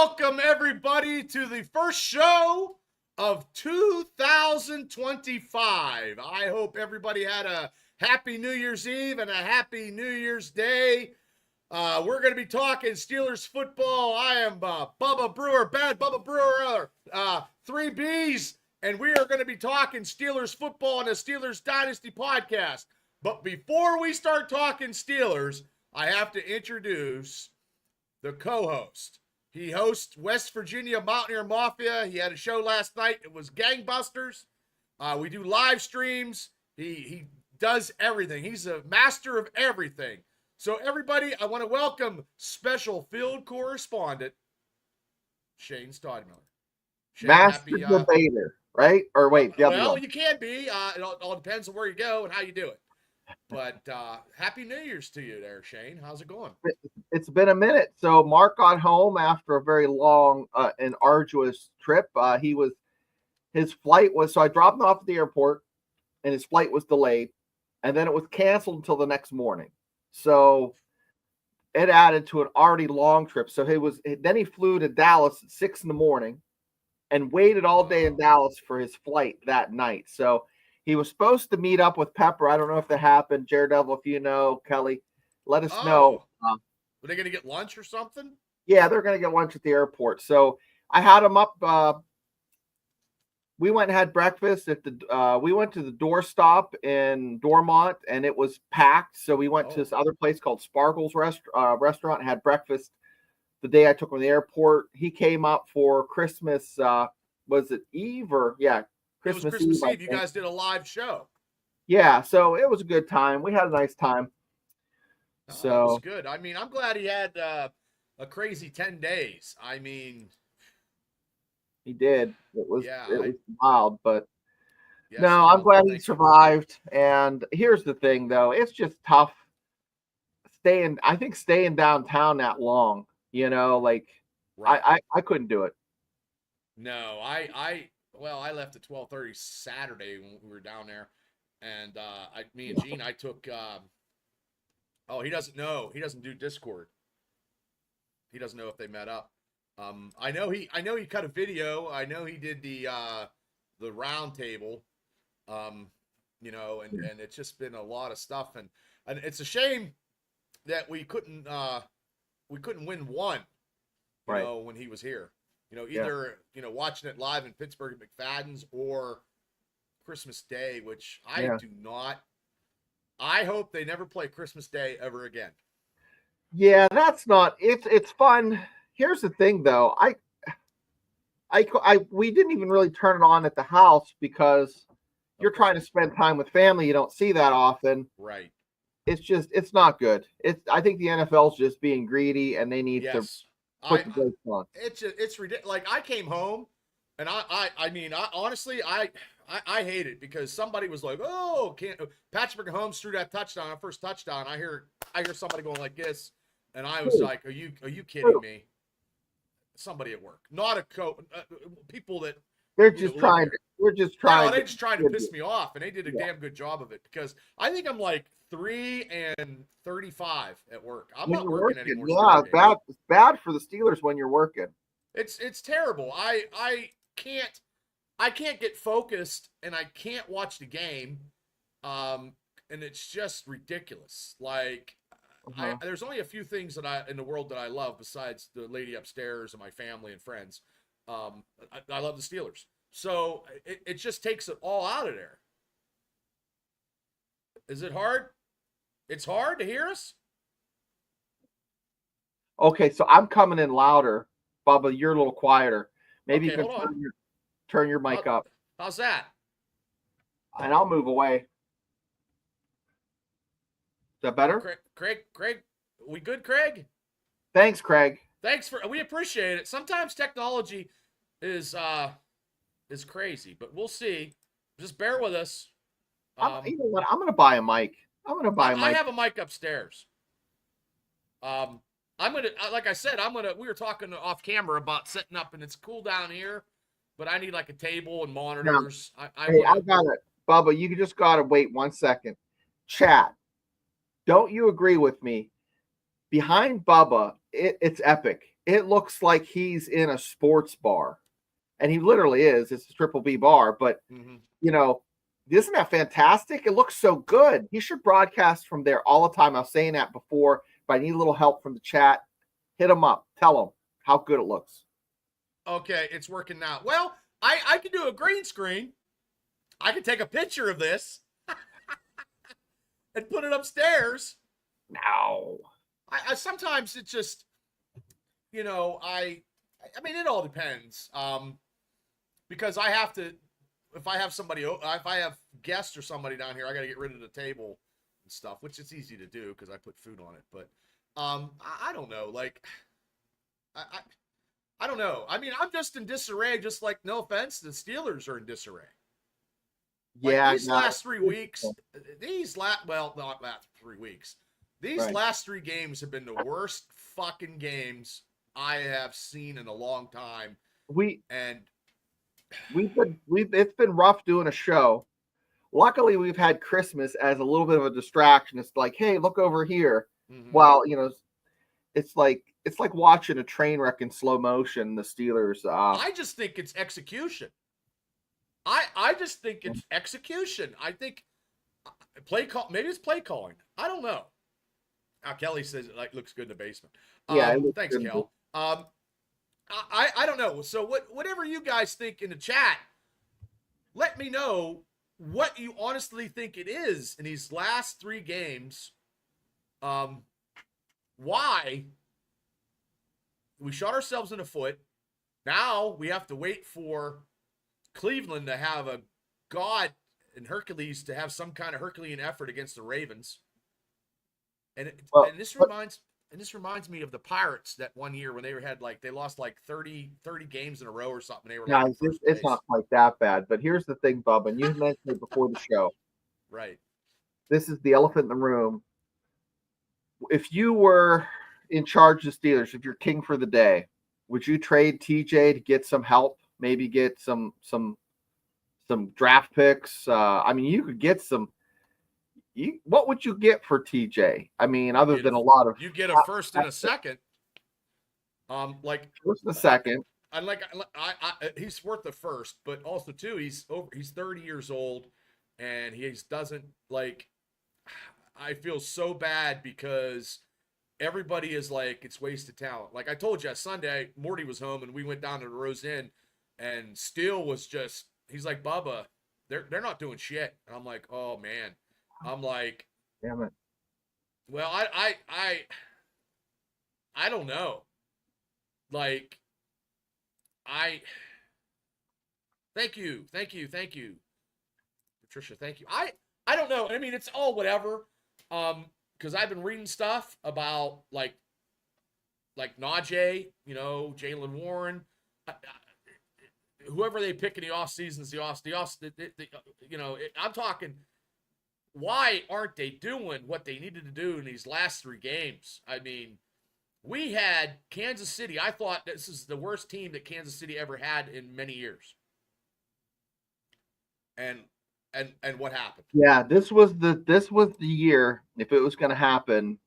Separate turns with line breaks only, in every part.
Welcome, everybody, to the first show of 2025. I hope everybody had a happy New Year's Eve and a happy New Year's Day. We're going to be talking Steelers football. I am Bubba Brewer, Bad Bubba Brewer, 3Bs, and we are going to be talking Steelers football on the Steelers Dynasty podcast. But before we start talking Steelers, I have to introduce the co-host. He hosts West Virginia Mountaineer Mafia. He had a show last night. It was gangbusters. We do live streams. He does everything. He's a master of everything. So everybody, I want to welcome special field correspondent Shane Stodmiller.
Master debater, right? Or wait, the other one.
You can be. It all depends on where you go and how you do it. But happy New Year's to you there, Shane. How's it going?
It's been a minute. So Mark got home after a very long and arduous trip. His flight was, so I dropped him off at the airport and his flight was delayed. And then it was canceled until the next morning. So it added to an already long trip. So then he flew to Dallas at 6 a.m. and waited all day in Dallas for his flight that night. So he was supposed to meet up with Pepper. I don't know if that happened. Daredevil, if you know, Kelly, let us know.
Were they going to get lunch or something?
Yeah, they're going to get lunch at the airport. So I had him up. We went and had breakfast at we went to the doorstop in Dormont, and it was packed. So we went to this other place called Sparkles restaurant and had breakfast the day I took him to the airport. He came up for Christmas. Was it Eve or Christmas
it was Christmas Eve. You guys did a live show.
Yeah, so it was a good time. We had a nice time.
So it was good. I mean, I'm glad he had a crazy 10 days. I mean,
he did. It was wild, but no, I'm glad he survived. And here's the thing, though. It's just tough staying downtown that long, right. I couldn't do it.
No, I left at 12:30 Saturday when we were down there, and me and Gene, I took. He doesn't know. He doesn't do Discord. He doesn't know if they met up. I know he cut a video. I know he did the round table. And it's just been a lot of stuff, and it's a shame that we couldn't win one. When he was here. Either watching it live in Pittsburgh at McFadden's or Christmas Day, which I do not. I hope they never play Christmas Day ever again.
Yeah, that's not. It's fun. Here's the thing, though. We didn't even really turn it on at the house because you're trying to spend time with family. You don't see that often.
Right.
It's not good. I think the NFL's just being greedy, and they need to.
It's ridiculous. Like, I came home, and I honestly hate it because somebody was like, Patrick Mahomes threw that touchdown, our first touchdown. I hear somebody going like this, and I was like, are you kidding me? Somebody at work, not a people that
they're just trying. We're just trying.
No, they're just trying to piss me off, and they did a damn good job of it because I think I'm like 3-35 at work. I'm not working anymore.
Yeah, it's bad for the Steelers when you're working.
It's terrible. I can't get focused, and I can't watch the game, and it's just ridiculous. Like, there's only a few things in the world that I love besides the lady upstairs and my family and friends. I love the Steelers, so it just takes it all out of there. Is it hard? It's hard to hear us?
Okay, so I'm coming in louder. Bubba, you're a little quieter. Maybe you can turn your mic up.
How's that?
And I'll move away. Is that better?
Craig, we good, Craig?
Thanks, Craig.
We appreciate it. Sometimes technology is crazy, but we'll see. Just bear with us.
You know what? I'm going to buy a mic. I
have a mic upstairs. I'm going to, like I said, we were talking off camera about setting up, and it's cool down here, but I need like a table and monitors.
No. I got it. Bubba, you just got to wait 1 second. Chat, don't you agree with me? Behind Bubba, it's epic. it looks like he's in a sports bar, and he literally is. It's a Triple B bar, but
Mm-hmm.
you know, isn't that fantastic? It looks so good. He should broadcast from there all the time. I was saying that before, but I need a little help from the chat. Hit him up. Tell him how good it looks.
Okay, it's working now. Well, I can do a green screen. I can take a picture of this and put it upstairs.
No.
I sometimes it just, I mean, it all depends. Because I have to, if I have guests or somebody down here, I got to get rid of the table and stuff, which it's easy to do because I put food on it. But I don't know. Like, I don't know. I mean, I'm just in disarray. Just like, no offense, the Steelers are in disarray. Like
Yeah.
these last 3 weeks, well, not last 3 weeks. These
Right.
last 3 games have been the worst fucking games I have seen in a long time. And
It's been rough doing a show. Luckily, we've had Christmas as a little bit of a distraction. It's like, hey, look over here.
mm-hmm.
While it's like watching a train wreck in slow motion. The Steelers.
I just think it's execution. I just think it's execution. I think play call. Maybe it's play calling. I don't know. Kelly says it like looks good in the basement.
Yeah.
Thanks, Kel. I don't know. So whatever you guys think in the chat, let me know what you honestly think it is in these last 3 games. Why we shot ourselves in the foot. Now we have to wait for Cleveland to have a God and Hercules to have some kind of Herculean effort against the Ravens. And this reminds me of the Pirates that one year when they lost like 30 games in a row or something. They were
Guys, it's not quite that bad. But here's the thing, Bub, and you mentioned it before the show.
Right.
This is the elephant in the room. If you were in charge of the Steelers, if you're king for the day, would you trade TJ to get some help? Maybe get some draft picks. I mean, you could get some. What would you get for TJ? I mean, other than a lot of
you get a first and a second. Like
first and a second.
He's worth the first, but also too, he's 30 years old, and he doesn't like. I feel so bad because everybody is like it's wasted talent. Like I told you, Sunday Morty was home and we went down to the Rose Inn, and Steele was just he's like Bubba, they're not doing shit, and I'm like, oh man, I'm like,
damn it.
Well, I don't know. Like, thank you, Patricia. Thank you. I don't know. I mean, it's all whatever. Because I've been reading stuff about like Najee, Jalen Warren, whoever they pick in the off seasons, I'm talking. Why aren't they doing what they needed to do in these last 3 games? I mean, we had Kansas City. I thought this is the worst team that Kansas City ever had in many years. And what happened?
Yeah, this was the year. If it was going to happen,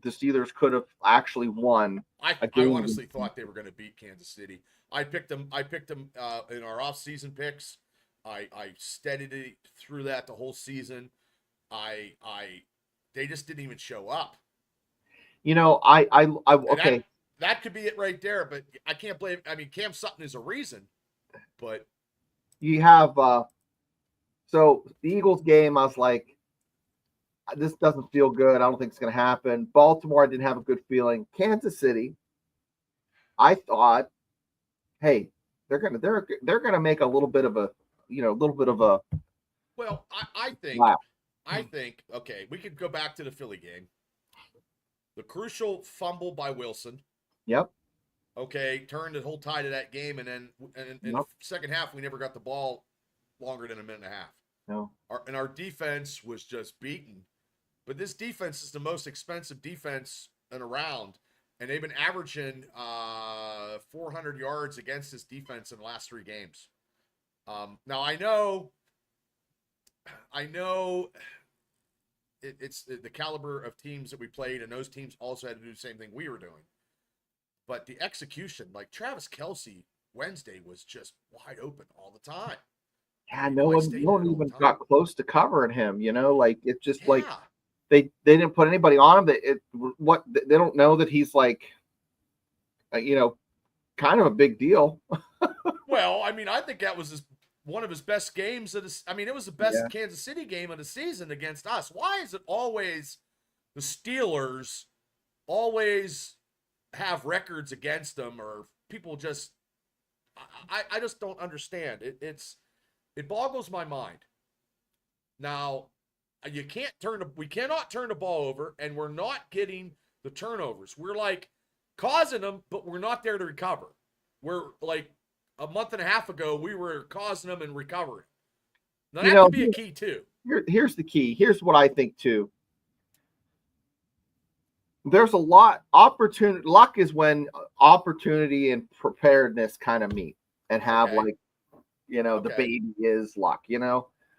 the Steelers could have actually won.
I honestly thought they were going to beat Kansas City. I picked them in our off-season picks. I steadied it through that the whole season. They just didn't even show up. Okay. That could be it right there, but I can't blame. I mean, Cam Sutton is a reason, but
you have so the Eagles game. I was like, this doesn't feel good. I don't think it's going to happen. Baltimore, I didn't have a good feeling. Kansas City, I thought, hey, they're gonna make a little bit of a.
Well, I think.
Wow.
I think, okay, we could go back to the Philly game. The crucial fumble by Wilson.
Yep.
Okay, turned the whole tide of that game, and then in the second half, we never got the ball longer than a minute and a half.
No.
Our defense was just beaten. But this defense is the most expensive defense in a round, and they've been averaging 400 yards against this defense in the last 3 games. Now, I know it's the caliber of teams that we played, and those teams also had to do the same thing we were doing. but the execution, like Travis Kelce Wednesday was just wide open all the time.
Yeah,
You know, I stated
no one
it all
even
the time.
got close to covering him. Like it's just like
Yeah.
they didn't put anybody on him. They don't know that he's like, kind of a big deal.
Well, I mean, I think that was one of his best games of this. I mean, it was the
Yeah.
best Kansas City game of the season against us. Why is it always the Steelers always have records against them, or people just I just don't understand. It boggles my mind. Now, we cannot turn the ball over, and we're not getting the turnovers. We're like causing them, but we're not there to recover. We're like a month and a half ago, we were causing them and recovering. Now that could be a key too.
Here's the key. Here's what I think too. There's a lot opportunity. Luck is when opportunity and preparedness kind of meet and have
Okay.
the baby is luck.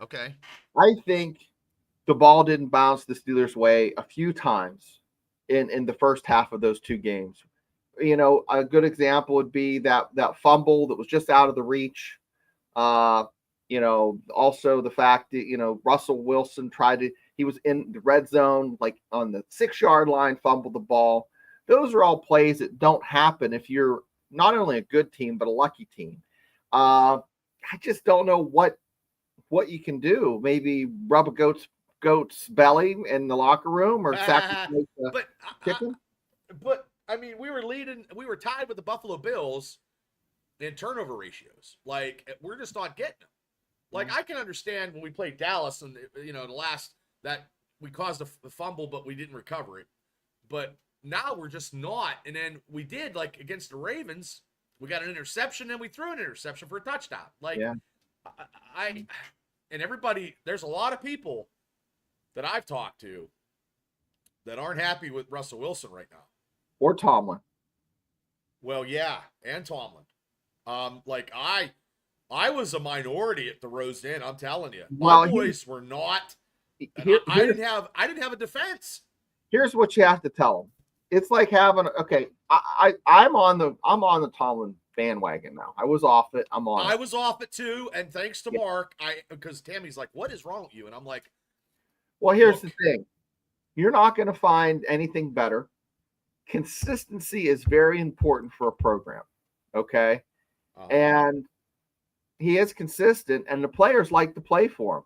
Okay.
I think the ball didn't bounce the Steelers' way a few times in the first half of those two games. A good example would be that fumble that was just out of the reach. Also the fact that, Russell Wilson he was in the red zone, like on the 6-yard line, fumbled the ball. Those are all plays that don't happen if you're not only a good team, but a lucky team. I just don't know what you can do. Maybe rub a goat's belly in the locker room or sacrifice the chicken.
But I mean, we were tied with the Buffalo Bills in turnover ratios. Like, we're just not getting them. Like, I can understand when we played Dallas and, the last that we caused a fumble, but we didn't recover it. But now we're just not. And then we did, like, against the Ravens, we got an interception and we threw an interception for a touchdown. Like,
yeah.
And everybody, there's a lot of people that I've talked to that aren't happy with Russell Wilson right now.
Or Tomlin.
Well, yeah, and Tomlin. Like I was a minority at the Rose Inn. I'm telling you, my boys were not. I didn't have a defense.
Here's what you have to tell them. It's like having I'm on the Tomlin bandwagon now. I was off it. I'm on.
I was off it too, and thanks to Mark, because Tammy's like, "What is wrong with you?" And I'm like,
"Well, here's the thing. You're not going to find anything better. Consistency is very important for a program, okay? And he is consistent, and the players like to play for him.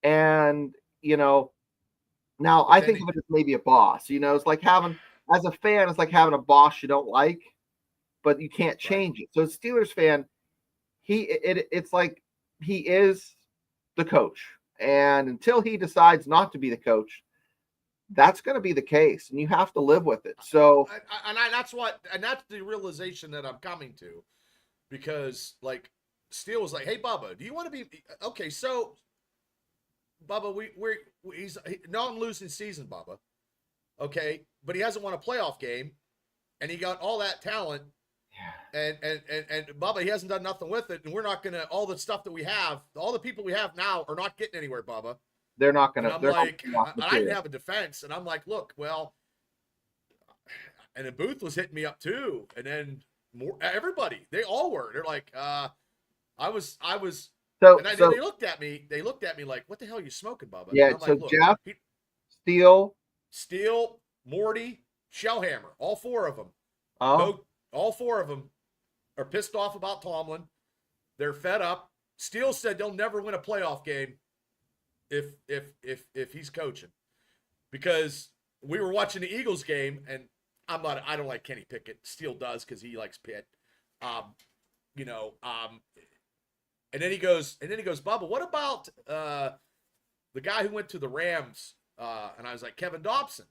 And now I think of it as maybe a boss. It's like as a fan, it's like having a boss you don't like, but you can't change it. So, as a Steelers fan, it's like he is the coach, and until he decides not to be the coach, that's going to be the case, and you have to live with it. So,
that's the realization that I'm coming to, because like Steele was like, "Hey, Bubba, do you want to be okay?" So, Bubba, he's not in losing season, Bubba. Okay, but he hasn't won a playoff game, and he got all that talent, and Bubba, he hasn't done nothing with it, and we're not gonna all the stuff that we have, all the people we have now are not getting anywhere, Bubba.
They're not going to.
I'm like, I didn't have a defense, and I'm like, look, well, and then Booth was hitting me up too, and then everybody, they all were. They're like, I was.
So,
and they looked at me. They looked at me like, what the hell are you smoking, Bubba?
Yeah.
I'm
So
like,
Jeff, Steele,
Morty, Shellhammer, all four of them. All four of them are pissed off about Tomlin. They're fed up. Steele said they'll never win a playoff game if he's coaching, because we were watching the Eagles game, and I don't like Kenny Pickett. Steele does, because he likes Pitt. And then he goes, Bubba, what about the guy who went to the Rams? And I was like, Kevin Dobson.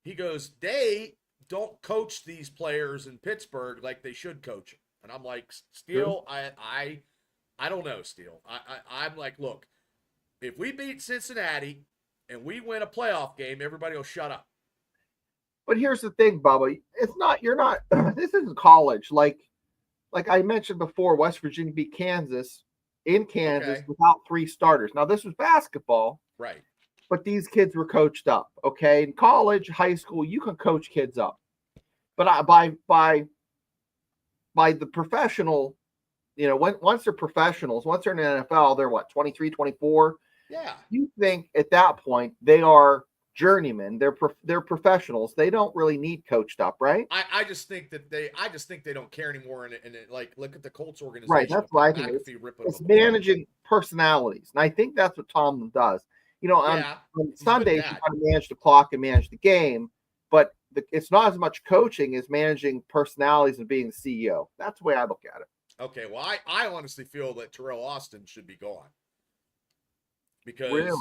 He goes, they don't coach these players in Pittsburgh like they should coach them. And I'm like, Steele, I don't know, Steele. I'm like, look, if we beat Cincinnati and we win a playoff game, everybody will shut up.
But here's the thing, Bubba. This isn't college. Like I mentioned before, West Virginia beat Kansas in Kansas without 3 starters. Now, this was basketball.
Right.
But these kids were coached up, okay? In college, high school, you can coach kids up. But by the professional, once they're professionals, once they're in the NFL, they're what, 23, 24.
Yeah.
You think at that point they are journeymen, they're professionals. They don't really need coached up, right?
I just think they don't care anymore. And like, look at the Colts
Right.
organization.
That's what I think.
McAfee ripping
It's
them apart.
managing personalities. And I think that's what Tomlin does. On Sundays, you got to manage the clock and manage the game, but it's not as much coaching as managing personalities and being the CEO. That's the way I look at it.
Okay. Well, I honestly feel that Terrell Austin should be gone because
really?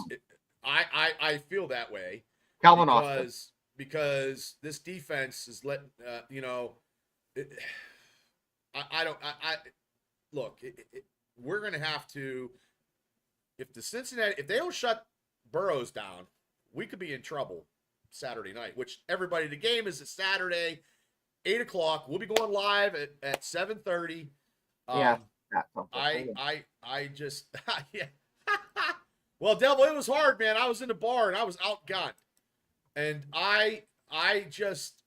I feel that way.
Calvin Austin.
Because this defense is letting, look, we're going to have to, if they don't shut Burrows down, we could be in trouble Saturday night, the game is Saturday, 8:00. We'll be going live at 7:30.
Yeah.
I just, yeah. Well, Devil, it was hard, man. I was in the bar and I was outgunned. And I just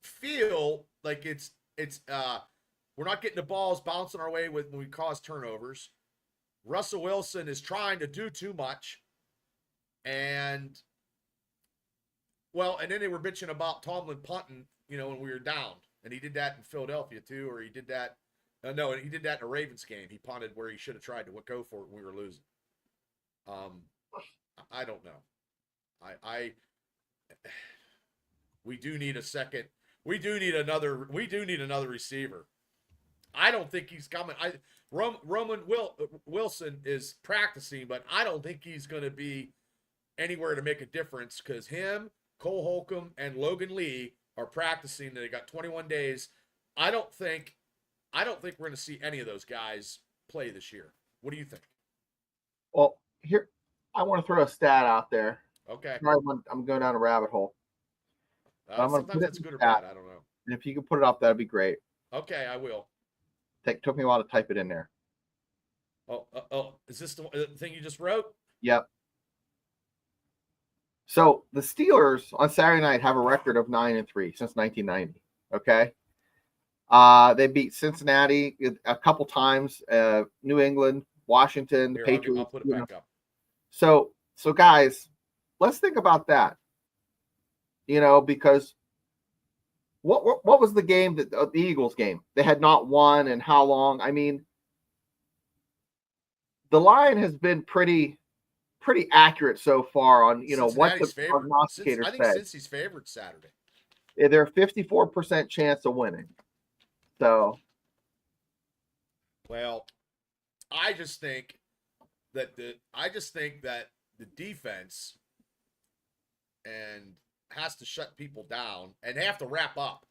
feel like it's we're not getting the balls bouncing our way when we cause turnovers. Russell Wilson is trying to do too much. And then they were bitching about Tomlin punting, when we were down. And he did that in Philadelphia too, or he did that. No, he did that in a Ravens game. He punted where he should have tried to go for it when we were losing. I don't know. We do need a second. We do need another receiver. I don't think he's coming. Roman Wilson is practicing, but I don't think he's going to be anywhere to make a difference because him, Cole Holcomb, and Logan Lee are practicing. They got 21 days. I don't think we're going to see any of those guys play this year. What do you think?
Well, here I want to throw a stat out there.
Okay.
I'm going down a rabbit hole.
Sometimes that's good or bad. I don't know.
And if you could put it up, that'd be great.
Okay, I will.
Took me a while to type it in there.
Oh! Is this the thing you just wrote?
Yep. So the Steelers on Saturday night have a record of 9-3 since 1990. Okay. They beat Cincinnati a couple times, New England, Washington, the Patriots.
I'll put it back up.
So guys, let's think about that. Because what was the game that the Eagles game? They had not won in how long? I mean, the line has been pretty accurate so far on what the prognosticators say.
I think Cincy's favored Saturday.
Yeah, they're a 54% chance of winning. So,
well, I just think that the defense and has to shut people down and they have to wrap up.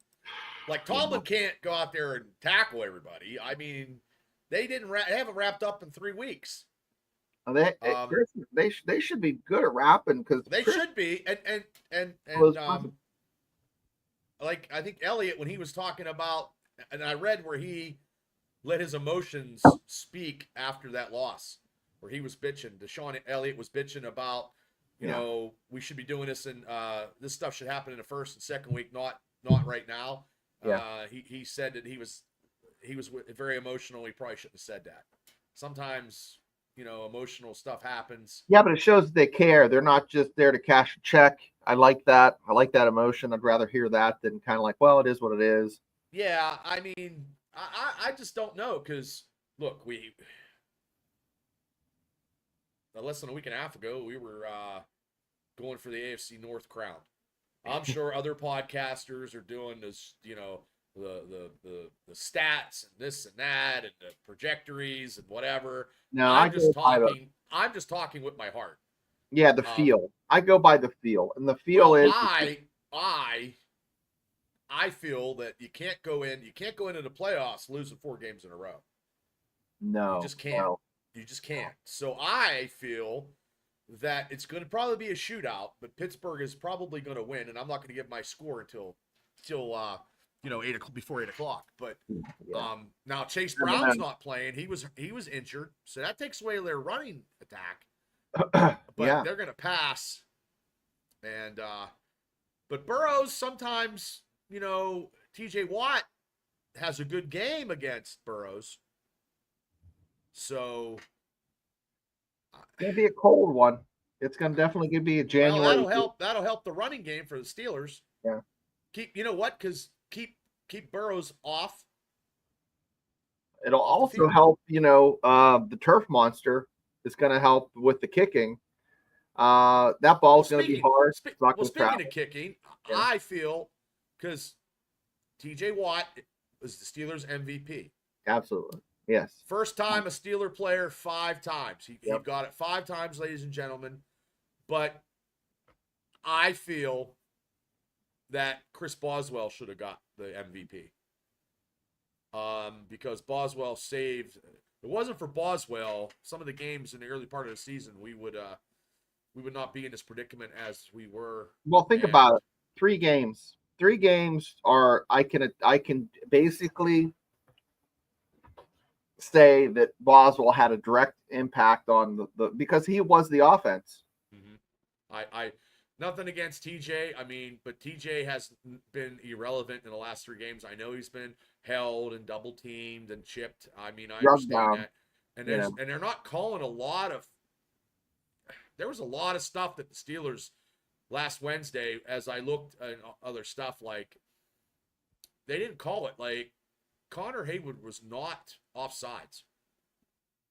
Like Tomlin can't go out there and tackle everybody. I mean, they haven't wrapped up in 3 weeks.
They should be good at wrapping because
they should be. And like I think Elliott when he was talking about, and I read where he let his emotions speak after that loss, where he was bitching. Deshaun Elliott was bitching about, we should be doing this and this stuff should happen in the first and second week, not right now.
Yeah.
He said that he was very emotional. He probably shouldn't have said that. Sometimes, emotional stuff happens.
Yeah, but it shows that they care. They're not just there to cash a check. I like that. I like that emotion. I'd rather hear that than kind of like, well, it is what it is.
Yeah, I mean, I just don't know because, look, less than a week and a half ago, we were going for the AFC North crown. I'm sure other podcasters are doing this, the stats and this and that and the trajectories and whatever.
No,
I'm just talking with my heart.
Yeah, the feel. I go by the feel, and the feel is
I feel that you can't go into the playoffs losing 4 games in a row.
No,
you just can't.
No.
You just can't. So I feel that it's going to probably be a shootout, but Pittsburgh is probably going to win, and I'm not going to give my score until 8 before 8:00. But now Chase Brown's not playing. He was injured, so that takes away their running attack. But they're going to pass, and but Burrows sometimes TJ Watt has a good game against Burrows. So
Maybe a cold one. It's going to definitely be a
well,
January.
that'll help the running game for the Steelers.
Yeah.
Keep Burrows off.
It'll
Off the
also
field.
help, the turf monster is going to help with the kicking. That ball's going to be hard.
Speaking of kicking,
Yeah.
I feel because TJ Watt was the Steelers MVP.
Absolutely. Yes.
First time a Steeler player 5 times. He
Yep.
got it 5 times, ladies and gentlemen. But I feel that Chris Boswell should have got the MVP. Because Boswell saved. If it wasn't for Boswell, some of the games in the early part of the season, we would not be in this predicament as we were.
Well, think about it. 3 games. 3 games are I can basically say that Boswell had a direct impact on the because he was the offense.
Mm-hmm. I nothing against TJ. I mean, but TJ has been irrelevant in the last 3 games. I know he's been held and double teamed and chipped. I mean, I understand that. And and they're not calling a lot of. There was a lot of stuff that the Steelers last Wednesday, as I looked at other stuff, like they didn't call it. Like Connor Haywood was not offsides.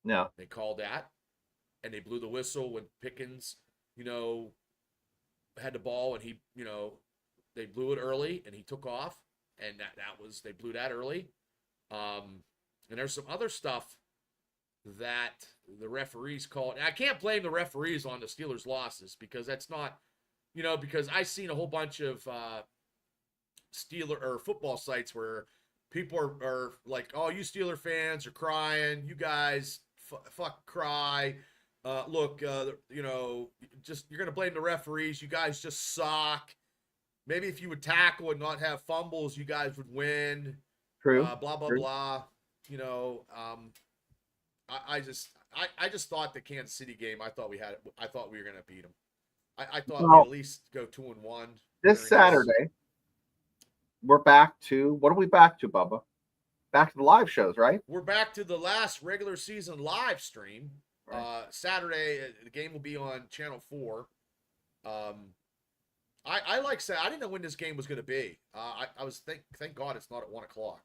No.
They called that, and they blew the whistle when Pickens, had the ball, and he, they blew it early, and he took off, and they blew that early. And there's some other stuff that the referees called. I can't blame the referees on the Steelers' losses because that's not, because I've seen a whole bunch of Steeler or football sites where people are like, "Oh, you Steeler fans are crying. You guys fuck cry. Look, just you're gonna blame the referees. You guys just suck. Maybe if you would tackle and not have fumbles, you guys would win."
True.
Blah blah
True.
blah. I just thought the Kansas City game. I thought we were gonna beat them. I thought we'd at least go 2-1.
This Saturday, we're back to what are we back to, Bubba? Back to the live shows, right?
We're back to the last regular season live stream. Right. Saturday, the game will be on Channel 4. I like say I didn't know when this game was going to be. I was thank God it's not at 1:00.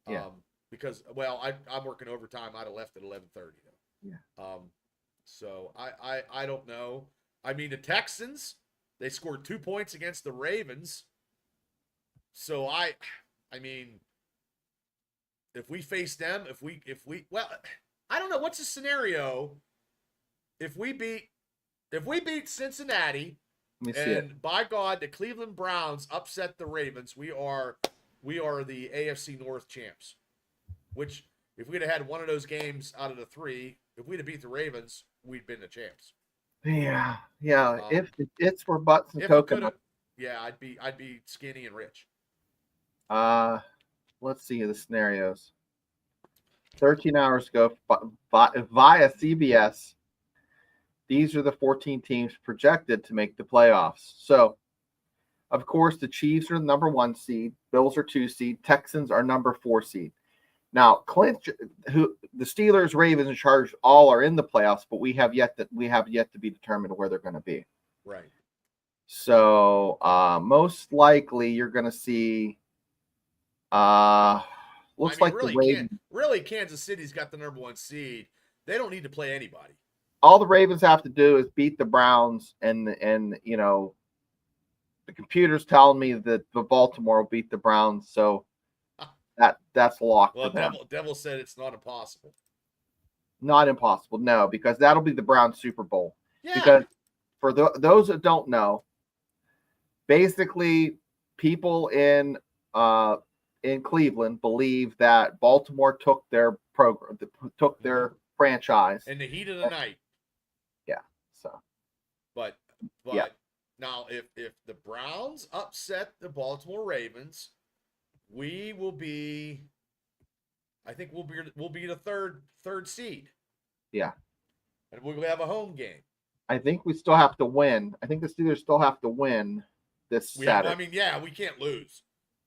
Yeah.
Because I'm working overtime. I'd have left at 11:30.
Yeah.
So I don't know. I mean, the Texans, they scored 2 points against the Ravens. So I mean, if we face them, I don't know what's the scenario. If we beat Cincinnati, and by God, the Cleveland Browns upset the Ravens, we are the AFC North champs. Which, if we'd have had one of those games out of the 3, if we'd have beat the Ravens, we'd been the champs.
Yeah. If it's for butts and coconut.
Yeah, I'd be skinny and rich.
Let's see the scenarios. 13 hours ago, via CBS, these are the 14 teams projected to make the playoffs. So, of course, the Chiefs are the number 1 seed, Bills are 2 seed, Texans are number 4 seed. Now, the Steelers, Ravens, and Chargers all are in the playoffs, but we have yet to be determined where they're going to be.
Right.
So, most likely, you're going to see.
Really, Kansas City's got the number 1 seed. They don't need to play anybody.
All the Ravens have to do is beat the Browns, and the computer's telling me that the Baltimore will beat the Browns. So. That's locked.
Well, Devil said it's not impossible.
Not impossible, no, because that'll be the Browns Super Bowl.
Yeah.
Because for those that don't know, basically people in Cleveland believe that Baltimore took their program, took their franchise
in the heat of the night.
Yeah. So.
But
yeah.
Now, if the Browns upset the Baltimore Ravens, we will be. I think we'll be the third seed.
Yeah.
And we'll have a home game.
I think we still have to win. I think the Steelers still have to win this Saturday.
We can't lose.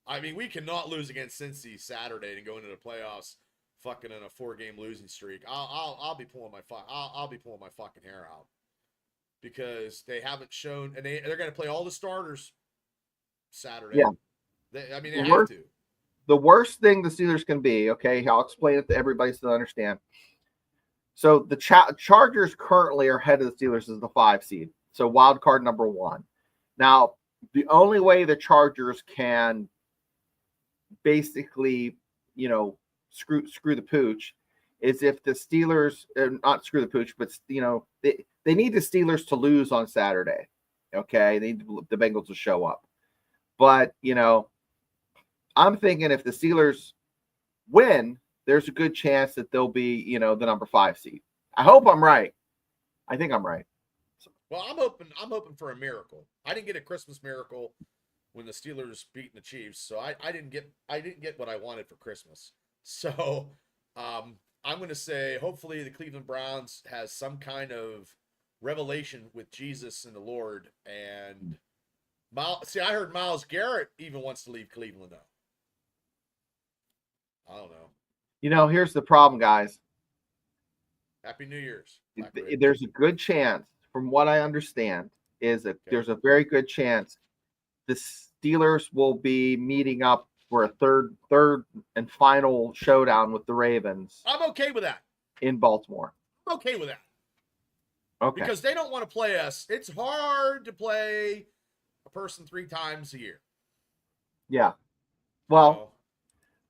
I mean, we cannot lose against Cincy Saturday and go into the playoffs fucking in a 4-game losing streak. I'll be pulling my I'll be pulling my fucking hair out because they haven't shown, and they're going to play all the starters Saturday.
Yeah.
They have to.
The worst thing the Steelers can be, okay, I'll explain it to everybody so they understand. So the Chargers currently are ahead of the Steelers as the 5 seed. So wild card number 1. Now, the only way the Chargers can basically, screw the pooch is if the Steelers, not screw the pooch, but, they need the Steelers to lose on Saturday. Okay. They need the Bengals to show up. But, I'm thinking if the Steelers win, there's a good chance that they'll be, the number 5 seed. I hope I'm right. I think I'm right.
Well, I'm hoping for a miracle. I didn't get a Christmas miracle when the Steelers beat the Chiefs, so I didn't get what I wanted for Christmas. So I'm going to say hopefully the Cleveland Browns has some kind of revelation with Jesus and the Lord. And I heard Myles Garrett even wants to leave Cleveland though. I don't know.
Here's the problem, guys.
Happy New Year's.
There's a good chance, from what I understand, there's a very good chance the Steelers will be meeting up for a third and final showdown with the Ravens.
I'm okay with that.
In Baltimore.
I'm okay with that.
Okay.
Because they don't want to play us. It's hard to play a person 3 times a year.
Yeah. Well,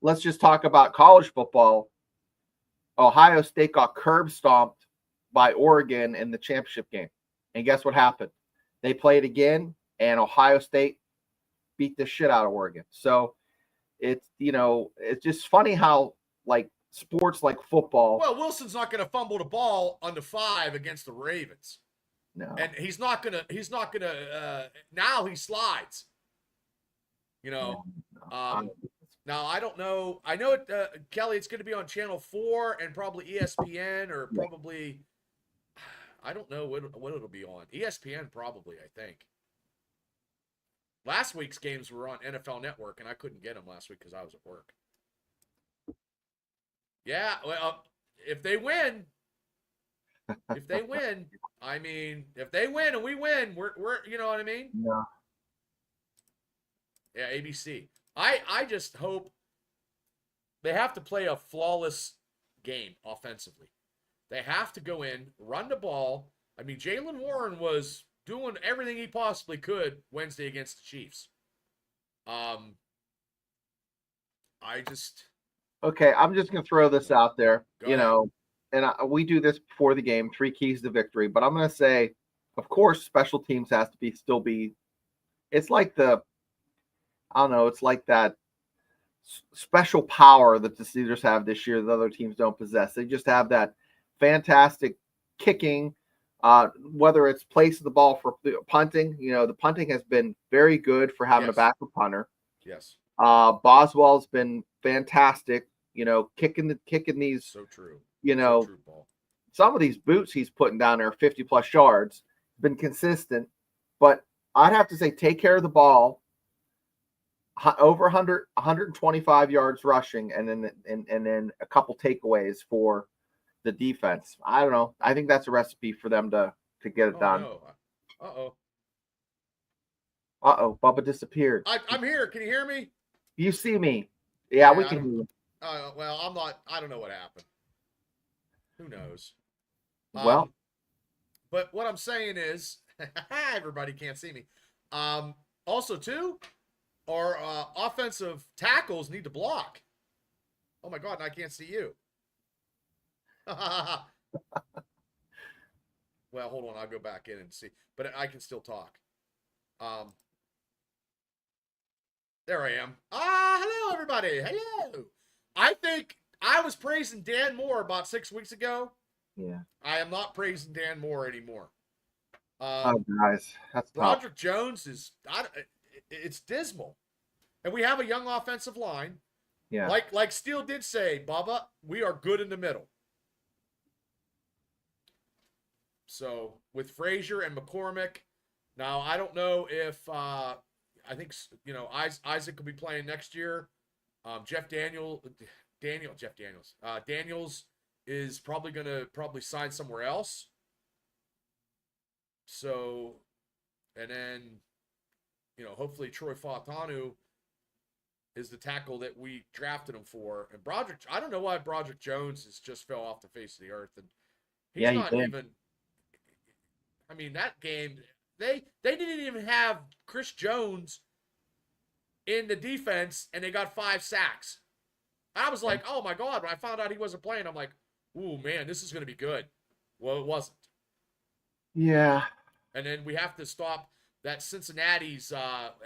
let's just talk about college football. Ohio State got curb stomped by Oregon in the championship game. And guess what happened? They played again, and Ohio State beat the shit out of Oregon. So it's just funny how sports like football.
Well, Wilson's not going to fumble the ball on the 5 against the Ravens.
No.
And he's not going to now he slides.
No.
Now, I don't know. I know, Kelly, it's going to be on Channel 4 and probably ESPN or probably, I don't know what it'll be on. ESPN probably, I think. Last week's games were on NFL Network, and I couldn't get them last week because I was at work. Yeah, well, if they win, if they win and we win, we're you know what I mean?
Yeah.
Yeah, ABC. I just hope they have to play a flawless game offensively. They have to go in, run the ball. I mean, Jaylen Warren was doing everything he possibly could Wednesday against the Chiefs.
Okay, I'm just going to throw this out there,
Go ahead.
and we do this before the game, 3 keys to victory, but I'm going to say, of course, special teams has to still be, it's like it's like that special power that the Steelers have this year that other teams don't possess. They just have that fantastic kicking, whether it's placing the ball for punting. The punting has been very good for having a backup punter.
Yes.
Boswell's been fantastic, kicking these.
So true.
So true, Paul. Some of these boots he's putting down there 50 plus yards, been consistent, but I'd have to say take care of the ball. Over 125 yards rushing, and then a couple takeaways for the defense. I don't know. I think that's a recipe for them to get it done.
No.
Bubba disappeared.
I'm here. Can you hear me?
You see me? Yeah, we can hear you.
Well, I'm not. I don't know what happened. Who knows?
Well,
but what I'm saying is, everybody can't see me. Also, too, our offensive tackles need to block. Oh my God, and I can't see you. Well, hold on. I'll go back in and see. But I can still talk. There I am. Hello, everybody. Hello. I think I was praising Dan Moore about 6 weeks ago.
Yeah.
I am not praising Dan Moore anymore.
Guys, that's
Broderick Jones is it's dismal. And we have a young offensive line.
Yeah.
Like Steele did say, Bubba, we are good in the middle. So with Frazier and McCormick, now I don't know if I think Isaac will be playing next year. Daniels is probably gonna sign somewhere else. So, and then hopefully Troy Fautanu is the tackle that we drafted him for. And Broderick, I don't know why Broderick Jones has just fell off the face of the earth, and he's not even. I mean, that game they didn't even have Chris Jones in the defense, and they got 5 sacks. I was like, oh my God, when I found out he wasn't playing, I'm like, ooh, man, this is going to be good. Well, it wasn't.
Yeah.
And then we have to stop that Cincinnati's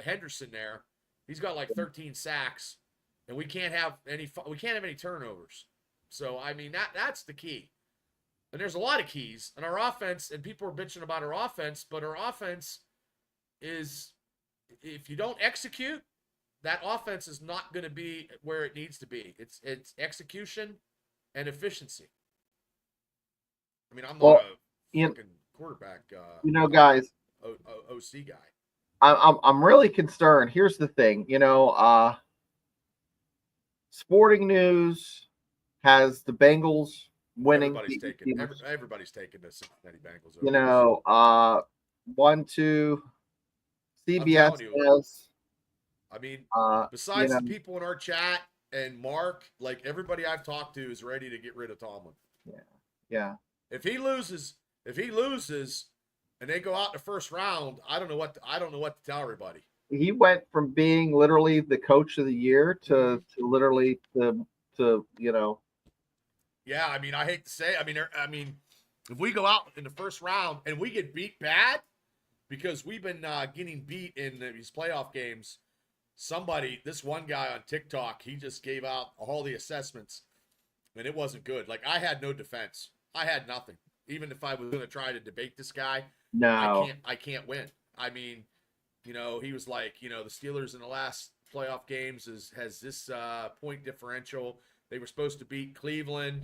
Henderson there. He's got like 13 sacks, and we can't have any turnovers. So, I mean, that's the key. And there's a lot of keys. And our offense, and people are bitching about our offense, but our offense is, if you don't execute, that offense is not going to be where it needs to be. It's execution and efficiency. I mean, I'm not a fucking quarterback.
Guys,
OC guy.
I'm really concerned. Here's the thing. Sporting News has the Bengals winning.
Everybody's taking the Cincinnati Bengals.
1, 2, CBS says.
I mean, besides the people in our chat and Mark, like everybody I've talked to is ready to get rid of Tomlin.
Yeah.
If he loses, and they go out in the first round, I don't know what to tell everybody.
He went from being literally the coach of the year to literally to.
Yeah, I mean, I hate to say, I mean, if we go out in the first round and we get beat bad, because we've been getting beat in these playoff games. This one guy on TikTok, he just gave out all the assessments, and it wasn't good. Like, I had no defense. I had nothing. Even if I was going to try to debate this guy,
no,
I can't win. I mean, he was like, the Steelers in the last playoff games has this point differential. They were supposed to beat Cleveland.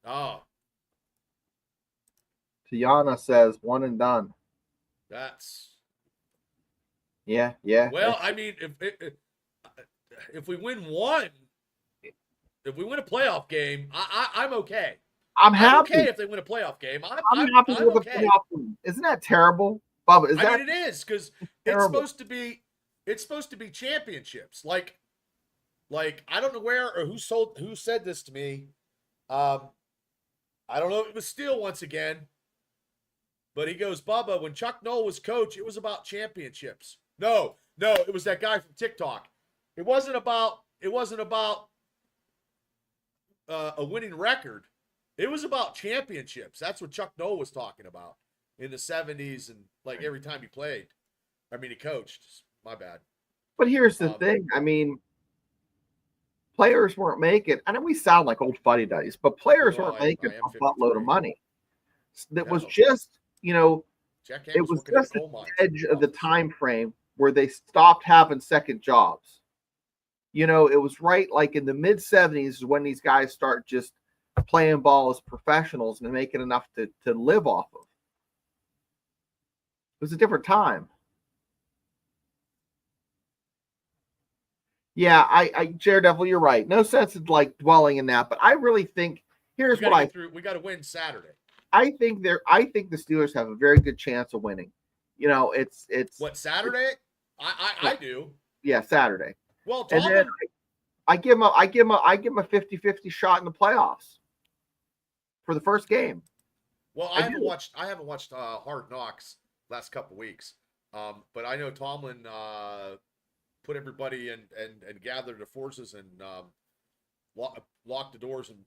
Oh.
Tiana says 1 and done.
That's.
Yeah.
Well, I mean, if we win one, if we win a playoff game, I'm okay.
I'm happy.
Okay if they win a playoff game.
I'm happy with
okay.
the playoff game. Isn't that terrible, Bubba?
I mean, it is, because it's supposed to be championships. Like I don't know where or who said this to me. I don't know if it was Steele once again, but he goes, Bubba, when Chuck Noll was coach, it was about championships. No, it was that guy from TikTok. It wasn't about a winning record. It was about championships. That's what Chuck Noll was talking about in the 70s, and like every time he played. I mean, he coached. My bad.
But here's the thing. I mean, players weren't making, I know we sound like old fuddy-duddies, but players weren't making a buttload of money. That was just, it was just the edge of the time frame where they stopped having second jobs. It was right like in the mid 70s is when these guys start just playing ball as professionals and making enough to live off of. It was a different time. Yeah, I Daredevil, you're right. No sense in like dwelling in that, but I really think here's what
we got to win Saturday.
I think the Steelers have a very good chance of winning. It's
what, Saturday? I do.
Yeah, Saturday.
Well, Tomlin,
and then I give him a 50-50 shot in the playoffs for the first game.
Well, I haven't watched Hard Knocks last couple weeks, but I know Tomlin put everybody and gathered the forces and locked the doors and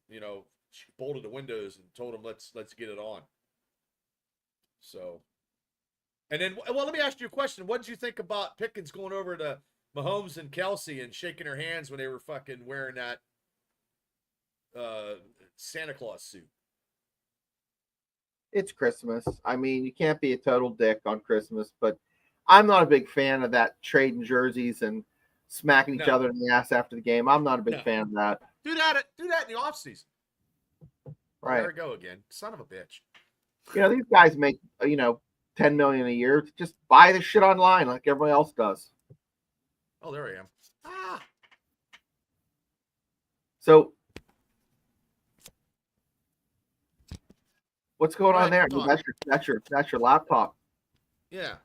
bolted the windows and told them let's get it on. So, and then let me ask you a question. What did you think about Pickens going over to Mahomes and Kelsey and shaking their hands when they were fucking wearing that Santa Claus suit?
It's Christmas. I mean, you can't be a total dick on Christmas, but I'm not a big fan of that trading jerseys and smacking each other in the ass after the game. I'm not a big fan of that.
Do that in the offseason.
Right.
There we go again. Son of a bitch.
These guys make, $10 million a year. Just buy the shit online like everybody else does.
Oh, there I am. Ah.
So what's going
Go
on
ahead,
there?
keep talking.
That's your laptop.
Yeah.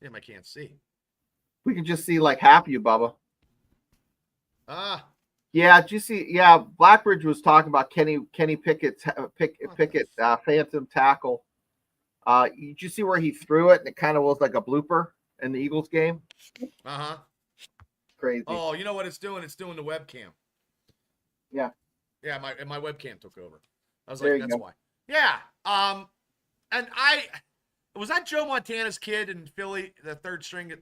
Damn, I can't see.
We can just see like half of you, Bubba.
Ah.
Yeah, did you see? Yeah, Blackbridge was talking about Kenny Pickett's Pickett phantom tackle. Did you see where he threw it and it kind of was like a blooper in the Eagles game?
Uh-huh.
Crazy.
Oh, you know what it's doing? It's doing the webcam.
Yeah.
Yeah, my webcam took over. I was
There
like,
you
that's
go.
why. Yeah. And was that Joe Montana's kid in Philly, the third string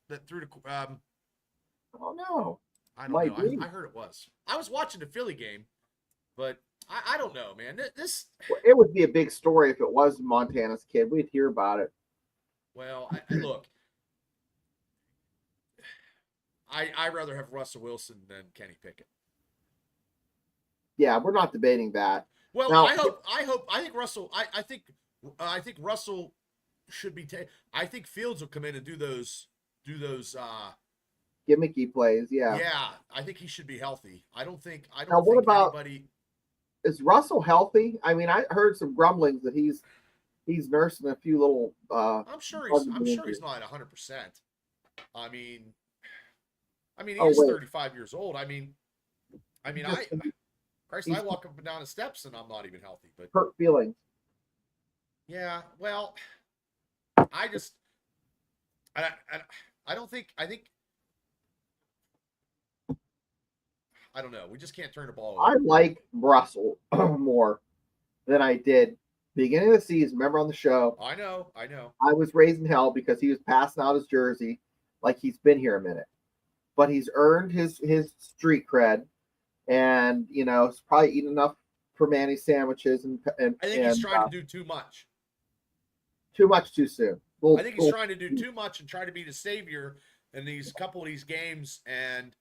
that threw the
Oh no.
I don't know.
Might be.
I heard it was. I was watching the Philly game, but I don't know, man. This
It would be a big story if it was Montana's kid. We'd hear about it.
well, I look. I rather have Russell Wilson than Kenny Pickett.
Yeah, we're not debating that.
Well,
Now,
I think Russell. I think Russell should be. I think Fields will come in and do those.
Gimmicky plays, yeah.
Yeah, I think he should be healthy. I don't think
Now, what about
anybody.
Is Russell healthy? I mean, I heard some grumblings that he's nursing a few little.
I'm sure he's not 100%. I mean, he
Oh,
is
wait.
35 years old. Christ, I walk up and down the steps and I'm not even healthy. But
Hurt feelings.
yeah, well, I just, I don't think, I don't know. We just can't turn the ball over.
I like Russell more than I did beginning of the season. Remember on the show?
I know.
I was raising hell because he was passing out his jersey like he's been here a minute, but he's earned his street cred, and he's probably eaten enough for Manny sandwiches and
I think he's trying to do too much.
Too much too soon.
I think he's trying to do too much and try to be the savior in these couple of these games. And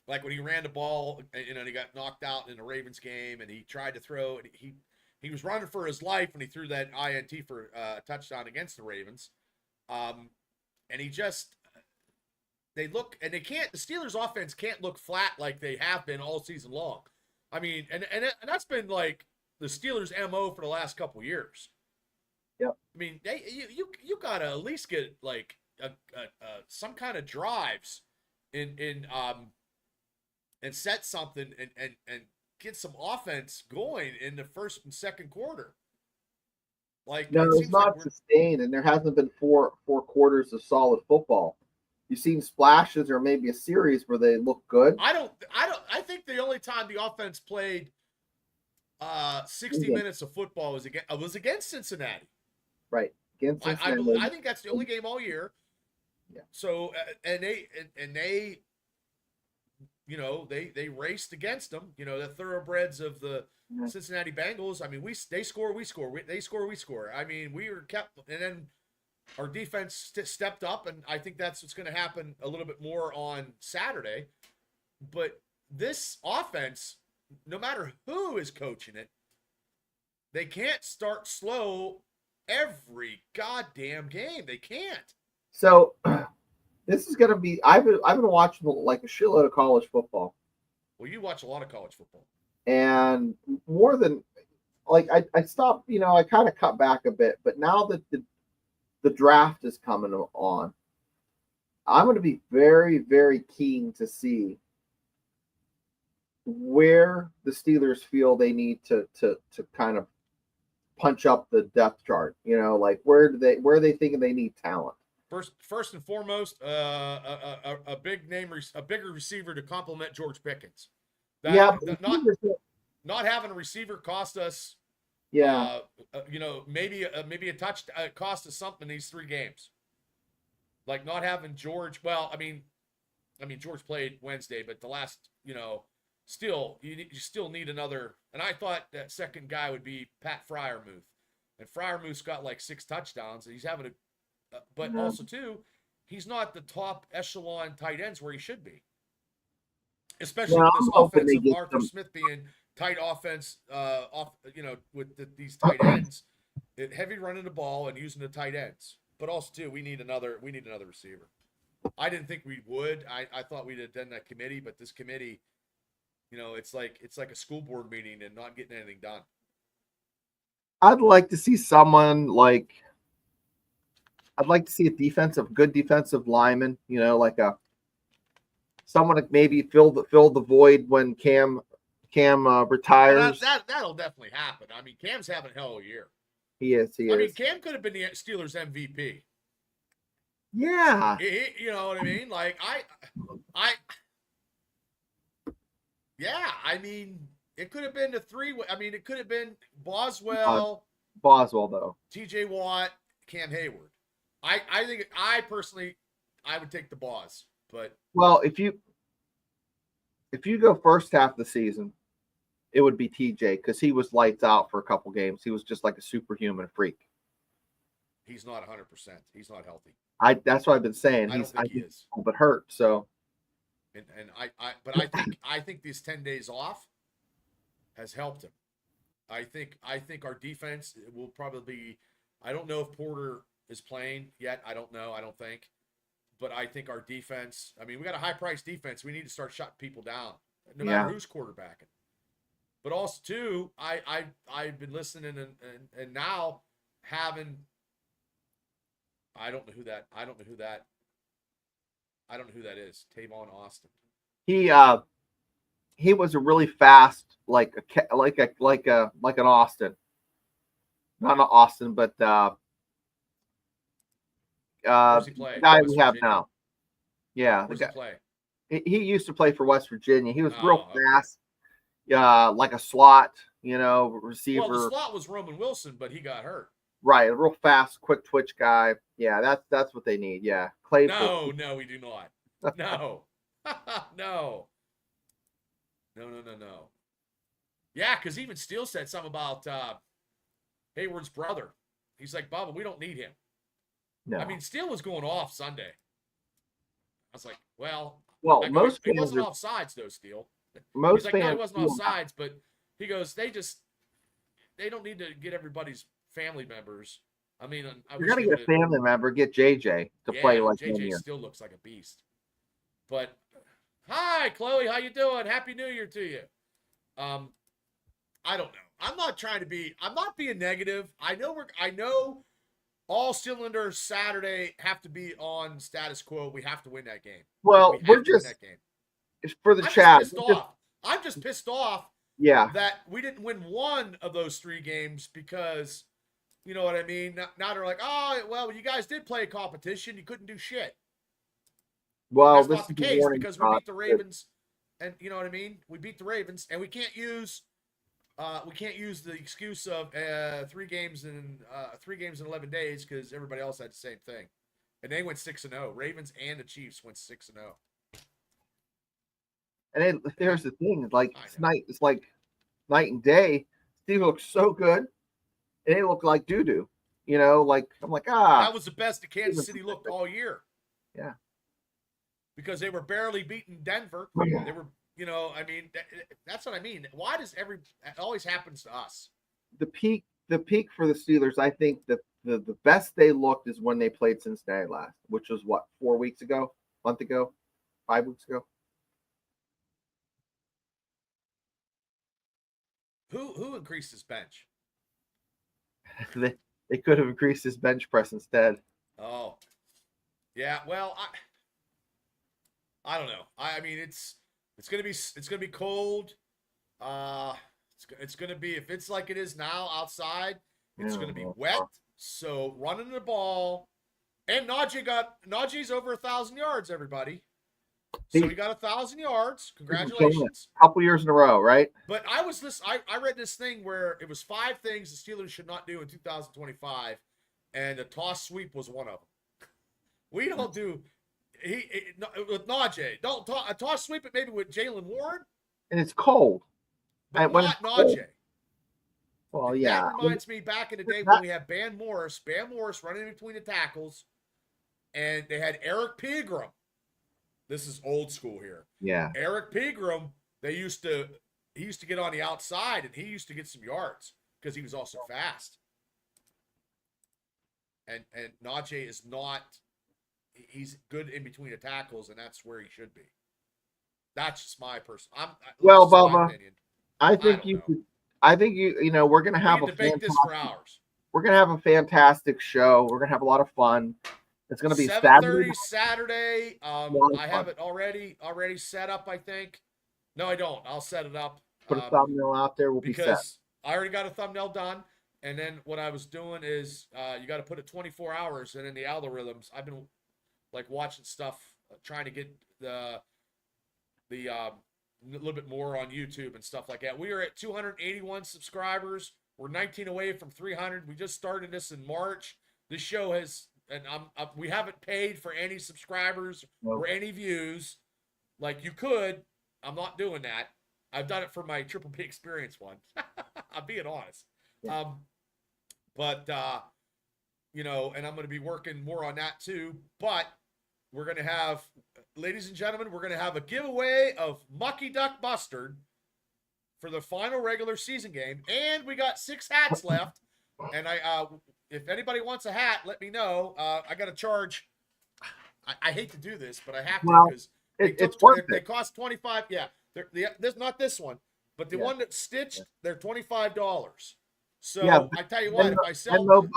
like when he ran the ball, and he got knocked out in the Ravens game, and he tried to throw, and he was running for his life when he threw that INT for a touchdown against the Ravens. And he just, the Steelers offense can't look flat like they have been all season long. I mean, and that's been like the Steelers' MO for the last couple of years.
Yep.
I mean, you gotta at least get like some kind of drives in and set something and get some offense going in the first and second quarter. Like
no, it's not sustained, and there hasn't been four quarters of solid football. You've seen splashes or maybe a series where they look good.
I think the only time the offense played 60 minutes of football was against Cincinnati.
Right. Against Cincinnati.
I think that's the only game all year.
Yeah.
So and they they raced against them. The thoroughbreds of the Cincinnati Bengals. I mean, they score, we score. They score, we score. I mean, we were kept, and then our defense stepped up, and I think that's what's going to happen a little bit more on Saturday. But this offense, no matter who is coaching it, they can't start slow every goddamn game. They can't.
So this is going to be. I've been watching like a shitload of college football.
Well, you watch a lot of college football,
and more than like I stopped. I kind of cut back a bit, but now that the draft is coming on, I'm going to be very, very keen to see where the Steelers feel they need to kind of punch up the depth chart. Like where are they thinking they need talent?
First and foremost, a bigger receiver to complement George Pickens. Not having a receiver cost us.
Yeah.
Maybe a touch cost us something in these 3 games. Like not having George. Well, I mean, George played Wednesday, but the last, still you still need another. And I thought that second guy would be Pat Freiermuth, and Freiermuth's got like 6 touchdowns, and he's having a. But also too, he's not the top echelon tight ends where he should be. Especially with this offensive Arthur Smith being tight offense, with these tight ends, heavy running the ball and using the tight ends. But also too, we need another receiver. I didn't think we would. I thought we'd have done that committee, but this committee, it's like a school board meeting and not getting anything done.
I'd like to see someone like I'd like to see a good defensive lineman, like someone to maybe fill the void when Cam retires.
Well, that'll definitely happen. I mean, Cam's having a hell of a year.
He is.
I mean, Cam could have been the Steelers MVP.
Yeah.
You know what I mean? Like yeah. I mean, it could have been the three. I mean, it could have been Boswell,
though.
T.J. Watt, Cam Hayward. I think I personally would take the Boz, but
if you go first half of the season, it would be TJ because he was lights out for a couple games. He was just like a superhuman freak.
He's not 100%. He's not healthy.
That's what I've been saying.
I don't think he is.
But hurt. So,
but I think these 10 days off has helped him. I think our defense will probably. I don't know if Porter is playing yet. I don't know. I don't think. But I think our defense. I mean, we got a high-priced defense. We need to start shutting people down, no matter who's quarterbacking. But also too, I've been listening and now having. I don't know who that is. Tavon Austin.
He was a really fast, like an Austin, not an Austin, but
Where's he play?
the guy
West
we have
Virginia?
now. Yeah,
Where's he play?
He used to play for West Virginia. He was real fast, like a slot, receiver.
Well, the slot was Roman Wilson, but he got hurt.
Right, a real fast, quick twitch guy. Yeah, that's what they need. Yeah, Claypool.
No, we do not. No, no. Yeah, because even Steele said something about Hayward's brother. He's like, Bubba, we don't need him.
No.
I mean, Steele was going off Sunday. I was like, well,
most
he
fans
wasn't offsides though, Steele.
Most
He's like,
fans
no, he wasn't offsides, but he goes, they don't need to get everybody's family members. I mean,
you're gonna get a family member, get JJ to play like him.
JJ still looks like a beast. But hi, Chloe, how you doing? Happy New Year to you. I don't know. I'm not being negative. I know all cylinders Saturday have to be on status quo. We have to win that game.
Well, it's for the chat.
I'm just pissed off.
Yeah.
That we didn't win one of those 3 games because, you know what I mean? Now they're like, oh, well, you guys did play a competition. You couldn't do shit.
Well,
that's not the case because we beat the Ravens, and you know what I mean. We beat the Ravens, and we can't use the excuse of 3 games in 11 days because everybody else had the same thing, and they went 6-0. Ravens and the Chiefs went 6-0.
And there's the thing, like it's like night and day. Steve looks so good, and they look like doo-doo. Like I'm like
That was the best that Kansas City looked all year.
Yeah.
Because they were barely beating Denver.
Yeah.
They were, I mean, that's what I mean. Why does it always happens to us?
The peak for the Steelers, I think the best they looked is when they played Cincinnati last, which was what, 4 weeks ago, month ago, 5 weeks ago.
Who increased his bench?
They could have increased his bench press instead.
Oh, yeah. Well, I don't know. I mean, it's gonna be cold. It's gonna be, if it's like it is now outside, it's gonna be wet. So running the ball, and Najee's over 1,000 yards. Everybody. So he got 1,000 yards. Congratulations.
A couple years in a row, right?
But I read this thing where it was 5 things the Steelers should not do in 2025, and the toss sweep was one of them. We don't do with Najee. Don't a toss sweep it maybe with Jalen Warren.
And it's cold.
But not Najee.
Well, yeah.
That reminds me back in the day when we had Van Morris running between the tackles, and they had Eric Pegram. This is old school here.
Yeah.
Eric Pegram, he used to get on the outside, and he used to get some yards because he was also fast. And Najee is not he's good in between the tackles, and that's where he should be. That's just my personal.
Well,
That's my
Bubba,
opinion.
I
I
think
don't know.
I think we're gonna
We
have
can debate this for hours.
we're gonna have a fantastic show. We're gonna have a lot of fun. It's gonna be
7:30 Saturday.
I
have it already set up. I think. No, I don't. I'll set it up.
Put a thumbnail out there. We'll be set.
Because I already got a thumbnail done. And then what I was doing is you got to put it 24 hours, and in the algorithms, I've been like watching stuff, trying to get the a little bit more on YouTube and stuff like that. We are at 281 subscribers. We're 19 away from 300. We just started this in March. This show has, and we haven't paid for any subscribers or any views. Like you could, I'm not doing that. I've done it for my Triple P Experience one. I'm being honest.
Yeah.
And I'm going to be working more on that too. But we're going to have, ladies and gentlemen, we're going to have a giveaway of Mucky Duck Mustard for the final regular season game. And we got 6 hats left. And if anybody wants a hat, let me know. I got to charge. I hate to do this, but I have to because
it's worth it.
They cost $25. Yeah. This not this one, but the one that's stitched, they're $25. So I tell you what, if I sell them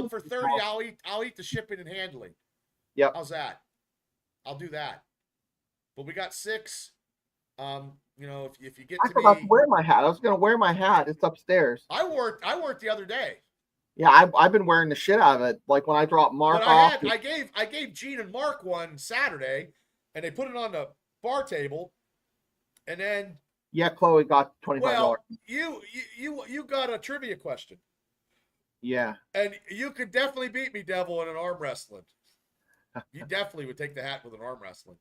for 30, I'll eat the shipping and handling.
Yep.
How's that? I'll do that. But we got 6. If you get to me, I
forgot to wear my hat. I was gonna wear my hat. It's upstairs.
I wore it the other day.
Yeah, I've been wearing the shit out of it. Like when I dropped Mark off.
I gave Gene and Mark one Saturday, and they put it on the bar table, and then
Chloe got $25.
Well, you got a trivia question.
Yeah.
And you could definitely beat me, Devil, in an arm wrestling. You definitely would take the hat with an arm wrestling.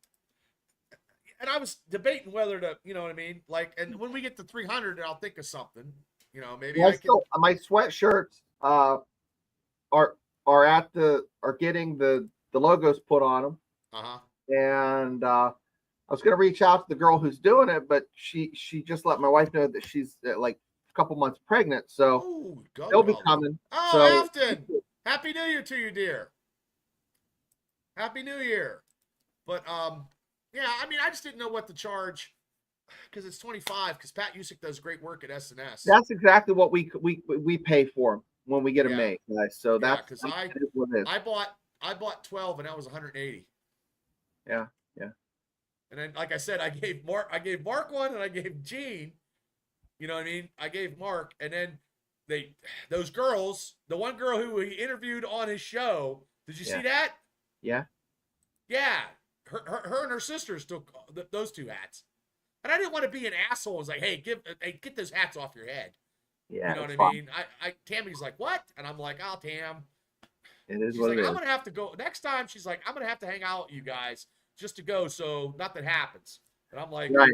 And I was debating whether to, you know what I mean? Like, and when we get to 300, I'll think of something. Maybe
my sweatshirts are getting the logos put on them.
Uh-huh.
And I was going to reach out to the girl who's doing it, but she just let my wife know that she's like a couple months pregnant. So they'll be coming.
Oh,
so,
Afton. Happy New Year to you, dear. Happy New Year. But, I just didn't know what to charge because it's 25 because Pat Usick does great work at S&S.
That's exactly what we pay for them when we get them made. Guys. So that's
because I bought 12 and that was 180.
Yeah.
And then, like I said, I gave Mark one, and I gave Gene. You know what I mean? I gave Mark, and then those girls, the one girl who he interviewed on his show. Did you see that?
Yeah.
Yeah. Her and her sisters took those 2 hats, and I didn't want to be an asshole. I was like, hey, get those hats off your head.
Yeah.
You know what I mean? Tammy's like, what? And I'm like, oh, Tam.
It is
she's
what
like,
it is.
I'm gonna have to go next time. She's like, I'm gonna have to hang out with you guys just to go, so nothing happens. And I'm like,
right.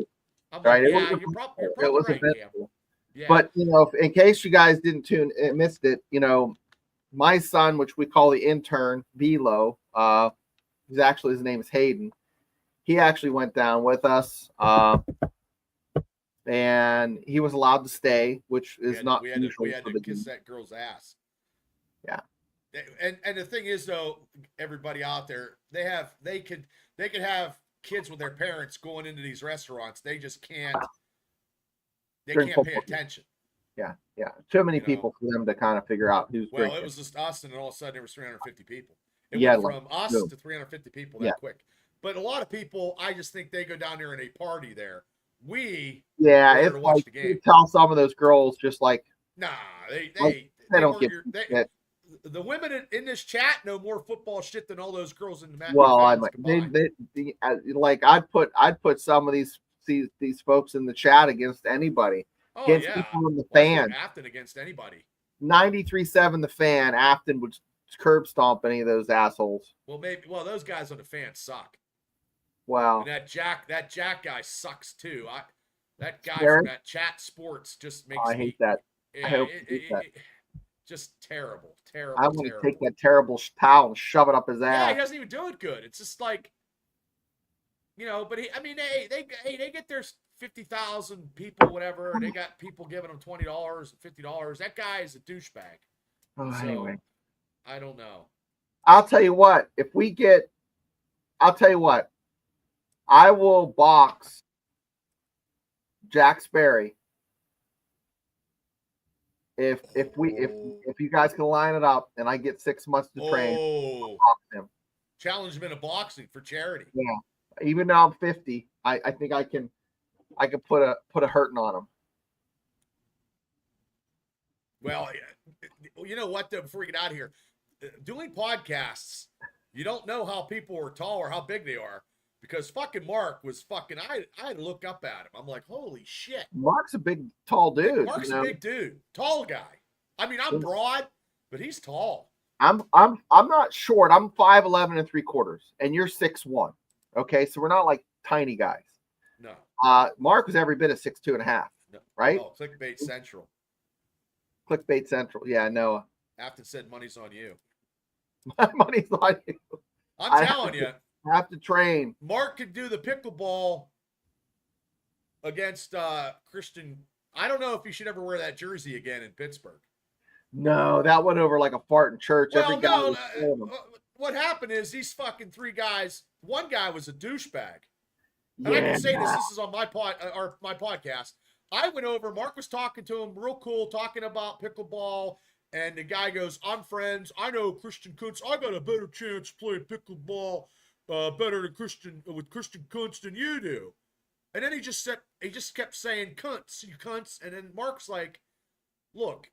Yeah, you're probably right, Cam.
Yeah. But in case you guys didn't missed it, my son, which we call the intern, Velo, his name is Hayden. He actually went down with us, and he was allowed to stay, which is not usual.
We had to kiss that girl's ass.
Yeah.
And the thing is, though, everybody out there, they could have kids with their parents going into these restaurants. They just can't. They can't pay attention.
Yeah. Too many people for them to kind of figure out who's drinking.
It was just us, and then all of a sudden there was 350 people. It went from us to 350 people that quick. But a lot of people, I just think they go down there and they party there.
It's like you tell some of those girls just like,
nah, they
don't get it.
The women in this chat know more football shit than all those girls in the match.
Well, I'd put some of these folks in the chat against anybody.
Oh,
against people in the fan.
Afton against anybody.
93.7 the fan. Afton would curb stomp any of those assholes.
Well, those guys on the fan suck.
Wow.
And that Jack guy sucks too. That guy from that chat sports just makes
I hate that.
Yeah,
I hate that.
Just terrible.
I'm going to take that terrible towel and shove it up his ass.
Yeah, he doesn't even do it good. It's just like, but they get their 50,000 people, whatever, and they got people giving them $20 and $50. That guy is a douchebag.
Anyway.
I don't know.
I'll tell you what. I'll tell you what. I will box Jack Sperry if you guys can line it up and I get 6 months to train.
Oh,
Box him.
challenge him in a boxing for charity.
Yeah. Even though I'm 50, I think I can put a hurting on him.
Well, you know what? Though, before we get out of here, doing podcasts, you don't know how people are tall or how big they are because fucking Mark was fucking. I had to look up at him. I'm like, holy shit.
Mark's a big, tall dude.
Mark's a big dude, tall guy. I mean, I'm broad, but he's tall.
I'm not short. I'm 5'11 3/4, and you're 6'1". Okay, so we're not like tiny guys.
No.
Mark was every bit of 6'2.5".
No.
Right?
Oh, clickbait central.
Clickbait central. Yeah, no.
After said money's on you.
My money's on you.
I'm telling you.
I have to train.
Mark could do the pickleball against Christian. I don't know if he should ever wear that jersey again in Pittsburgh.
No, that went over like a fart in church.
Well, no. What happened is these fucking three guys. One guy was a douchebag. And I can say this is on my podcast. I went over, Mark was talking to him, real cool, talking about pickleball, and the guy goes, I'm friends. I know Christian Kuntz. I got a better chance playing pickleball better than Christian Kuntz than you do. And then he just kept saying cunts, you cunts. And then Mark's like, look,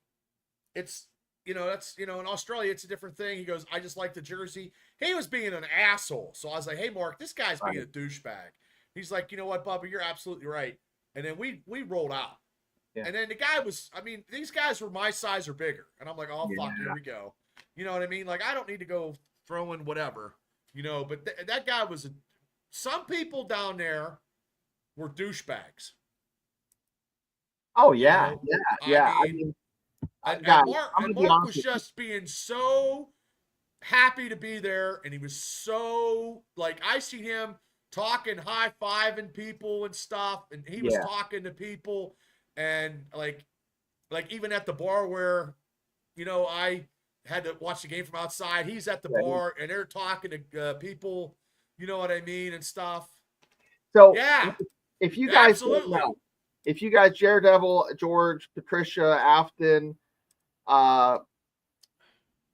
it's, that's, in Australia, it's a different thing. He goes, I just like the jersey. He was being an asshole. So I was like, hey, Mark, this guy's being a douchebag. He's like, you know what, Bubba, you're absolutely right. And then we rolled out. Yeah. And then the guy was, these guys were my size or bigger. And I'm like, oh, fuck, here we go. You know what I mean? Like, I don't need to go throwing whatever, but that guy was, some people down there were douchebags.
Oh, yeah. Yeah.
Mark was just being so happy to be there. And he was so, like, I see him talking, high-fiving people and stuff, and he was talking to people, and like even at the bar where, I had to watch the game from outside, he's at the bar, and they're talking to people, you know what I mean, and stuff.
So,
yeah,
if you guys don't know, if you guys, Daredevil, George, Patricia, Afton,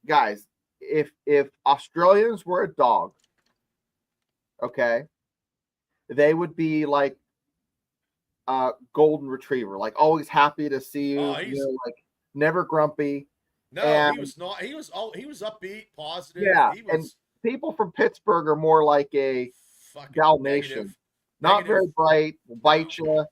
guys, if Australians were a dog, okay, they would be like a golden retriever, like always happy to see you, like never grumpy.
No, and he was not. He was upbeat, positive.
Yeah,
he was,
and people from Pittsburgh are more like a Dalmatian, not very bright, will bite you,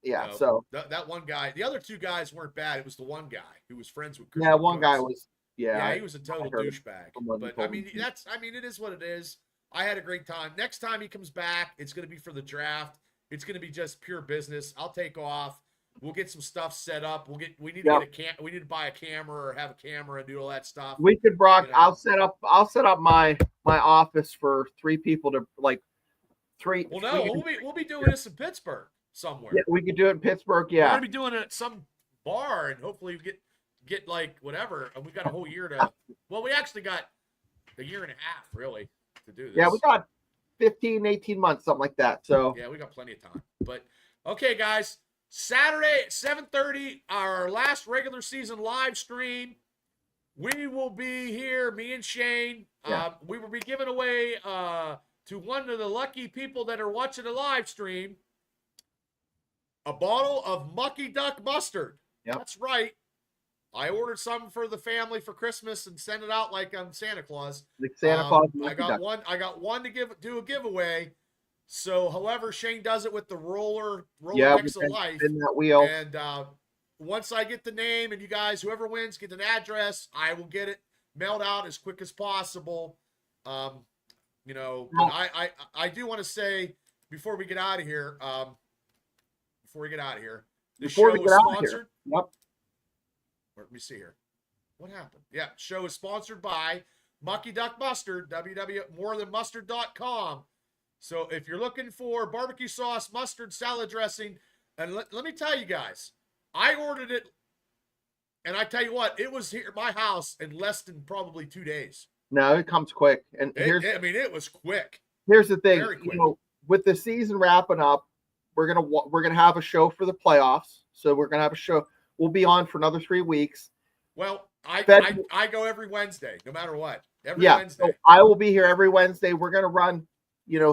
Yeah, so
that one guy, the other two guys weren't bad. It was the one guy who was friends with.
Christian one guy was.
Yeah, he was a total douchebag. But it is what it is. I had a great time. Next time he comes back, it's going to be for the draft. It's going to be just pure business. I'll take off. We'll get some stuff set up. We need to buy a camera or have a camera and do all that stuff.
We could, Brock. I'll set up my office for 3 people to like 3.
Well, no, we'll be doing this in Pittsburgh somewhere.
Yeah, we could do it in Pittsburgh. Yeah,
we're gonna be doing it at some bar and hopefully get like whatever. And we've got a whole year to. Well, we actually got a year and a half really to do this.
Yeah, we got 15, 18 months, something like that. So
yeah, we got plenty of time. But okay, guys, Saturday at 7:30, our last regular season live stream. We will be here, me and Shane.
Yeah.
We will be giving away to one of the lucky people that are watching the live stream a bottle of Mucky Duck mustard.
Yep.
That's right. I ordered some for the family for Christmas and sent it out like I'm Santa Claus.
Like Santa Claus.
I got one to do a giveaway. So, however, Shane does it with the roller X of life.
Spin that wheel.
And once I get the name and you guys, whoever wins, get an address, I will get it mailed out as quick as possible. But I do want to say before we get out of here, the show is sponsored.
Yep.
Let me see here. What happened? Yeah, show is sponsored by Mucky Duck Mustard, www.morethanmustard.com. So if you're looking for barbecue sauce, mustard, salad dressing, and let me tell you guys, I ordered it And I tell you what, it was here at my house in less than probably 2 days.
No, it comes quick. And
It was quick.
Here's the thing,
Very quick.
With the season wrapping up, we're gonna have a show for the playoffs. So we're gonna have a show. We'll be on for another 3 weeks.
Well, I go every Wednesday, no matter what. Every Wednesday.
So I will be here every Wednesday. We're gonna run,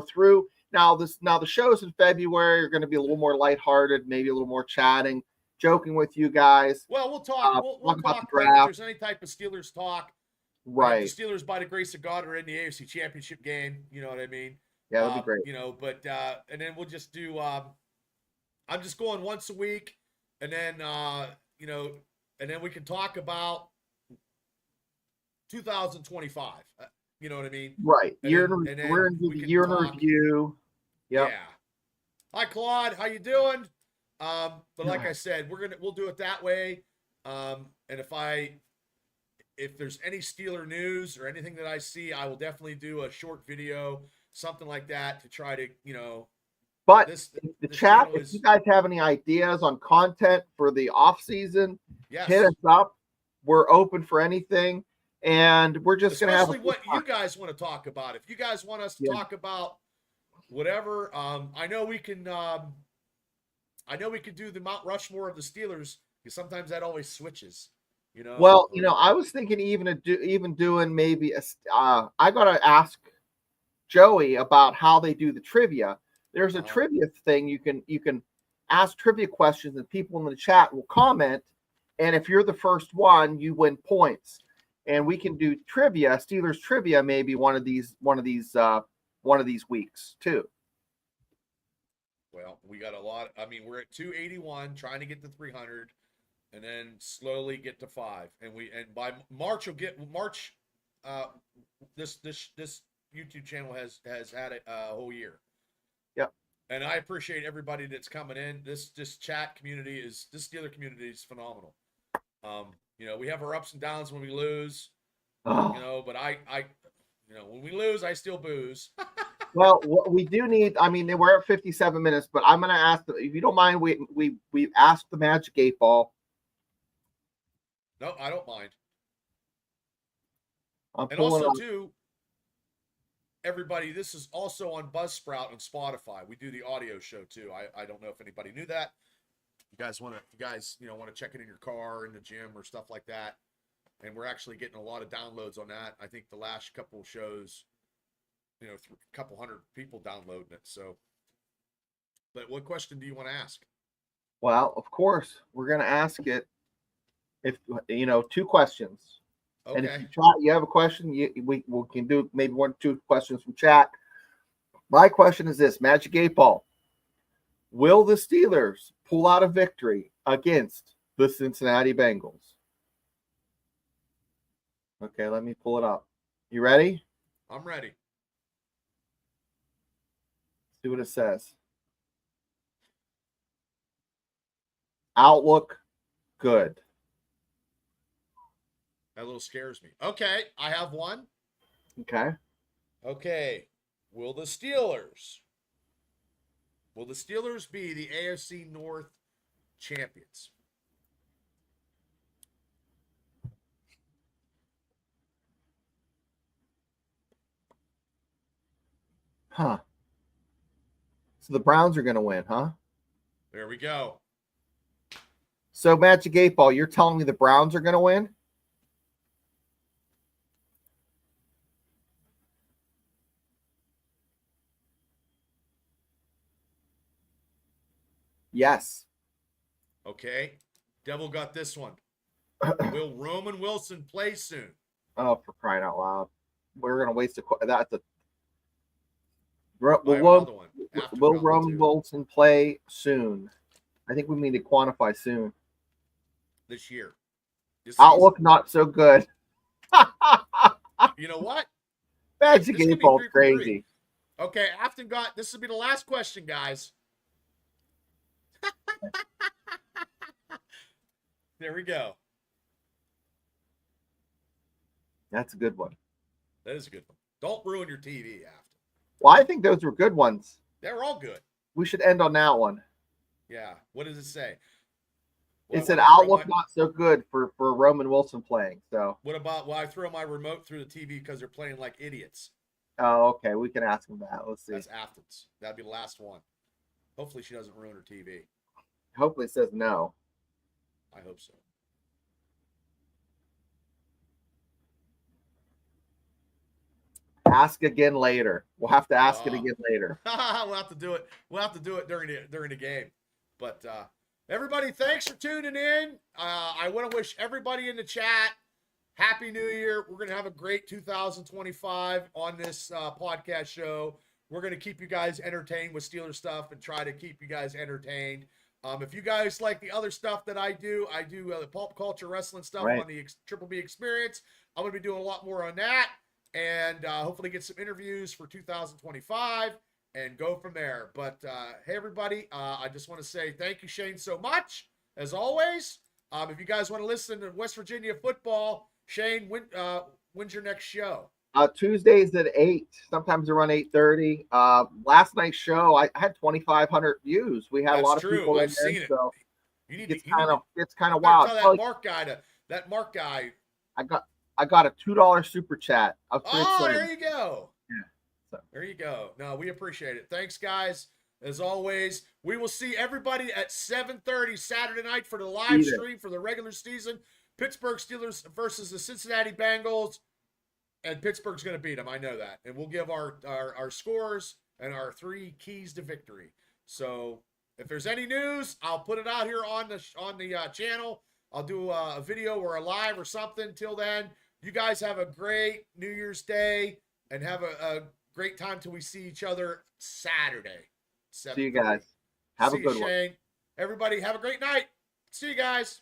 through now. The shows in February are gonna be a little more lighthearted, maybe a little more chatting, joking with you guys.
Well, we'll talk. We'll talk
about the
if
draft.
there's any type of Steelers talk.
Right.
The Steelers, by the grace of God, are in the AFC Championship game. You know what I mean?
Yeah, that'd be great.
But and then we'll just do. I'm just going once a week, and then and then we can talk about 2025. You know what I mean?
Right.
We're
in the year in review. Yep.
Yeah. Hi, Claude. How you doing? But like I said, we'll do it that way. And if there's any Steeler news or anything that I see, I will definitely do a short video, something like that, to try to,
But
the
chat, if you guys have any ideas on content for the off season,
yes,
hit us up. We're open for anything, and we're just going to have
what you guys want to talk about. If you guys want us to talk about whatever, I know we can. I know we could do the Mount Rushmore of the Steelers, because sometimes that always switches.
Well, I was thinking even doing maybe I gotta ask Joey about how they do the trivia. There's a trivia thing you can ask trivia questions, and people in the chat will comment. And if you're the first one, you win points. And we can do trivia, Steelers trivia, maybe one of these weeks too.
Well, we got a lot. I mean, we're at 281, trying to get to 300. And then slowly get to 5, and by March this YouTube channel has had it a whole year.
Yep.
And I appreciate everybody that's coming in. This chat community this Steeler community is phenomenal. We have our ups and downs when we lose. But I when we lose, I still booze.
Well, we do need. I mean, we're at 57 minutes, but I'm going to ask if you don't mind. We asked the Magic 8 Ball.
No, I don't mind.
And
also, too, everybody, this is also on Buzzsprout and Spotify. We do the audio show too. I don't know if anybody knew that. You guys want to check it in your car, in the gym, or stuff like that. And we're actually getting a lot of downloads on that. I think the last couple of shows, a couple hundred people downloading it. So, but what question do you want to ask?
Well, of course, we're going to ask it. If 2 questions,
okay.
And if you have a question, we can do maybe 1 or 2 questions from chat. My question is this: Magic 8 Ball, will the Steelers pull out a victory against the Cincinnati Bengals? Okay, let me pull it up. You ready?
I'm ready.
See what it says. Outlook, good.
That little scares me. Okay, I have one. Okay. Will the Steelers be the AFC North champions?
Huh. So the Browns are going to win, huh?
There we go.
So Magic 8 Ball, you're telling me the Browns are going to win? Yes.
Okay. Devil got this one. Will Roman Wilson play soon?
Oh, for crying out loud. We're going to waste that's a will Roman Wilson play soon? I think we need to quantify soon.
This year.
Outlook not so good.
You know what?
Magic 8 Ball crazy.
Okay, Afton this will be the last question, guys. There we go.
That's a good one.
That is a good one. Don't ruin your TV, Afton.
Well, I think those were good ones.
They're all good.
We should end on that one.
Yeah. What does it say? Well,
It said outlook not so good for Roman Wilson playing. So
what about, well, I throw my remote through the TV because they're playing like idiots.
oh, okay, we can ask him that. Let's see.
That's Athens. That'd be the last one. Hopefully she doesn't ruin her TV.
Hopefully it says no.
I hope so.
Ask again later. We'll have to ask it again later.
We'll have to do it. We'll have to do it during the game. But everybody, thanks for tuning in. I want to wish everybody in the chat Happy New Year. We're going to have a great 2025 on this podcast show. We're going to keep you guys entertained with Steelers stuff and try to keep you guys entertained. If you guys like the other stuff that I do the pulp culture wrestling stuff on the Triple B Experience. I'm going to be doing a lot more on that. And hopefully get some interviews for 2025 and go from there. But hey, everybody, I just want to say thank you, Shane, so much, as always. If you guys want to listen to West Virginia football, Shane, when's your next show?
Tuesdays at 8. Sometimes around 8:30. Last night's show, I had 2,500 views. We had a lot of people.
I've seen it.
So
it's
kind of wild.
Tell that Mark guy.
I got a $2 super chat.
There you go.
Yeah. So.
There you go. No, we appreciate it. Thanks, guys. As always, we will see everybody at 7:30 Saturday night for the live stream for the regular season. Pittsburgh Steelers versus the Cincinnati Bengals. And Pittsburgh's going to beat them. I know that. And we'll give our scores and our 3 keys to victory. So if there's any news, I'll put it out here on the channel. I'll do a video or a live or something. Till then, you guys have a great New Year's Day and have a great time till we see each other Saturday.
See you guys. Have a good one.
Shane. Everybody, have a great night. See you guys.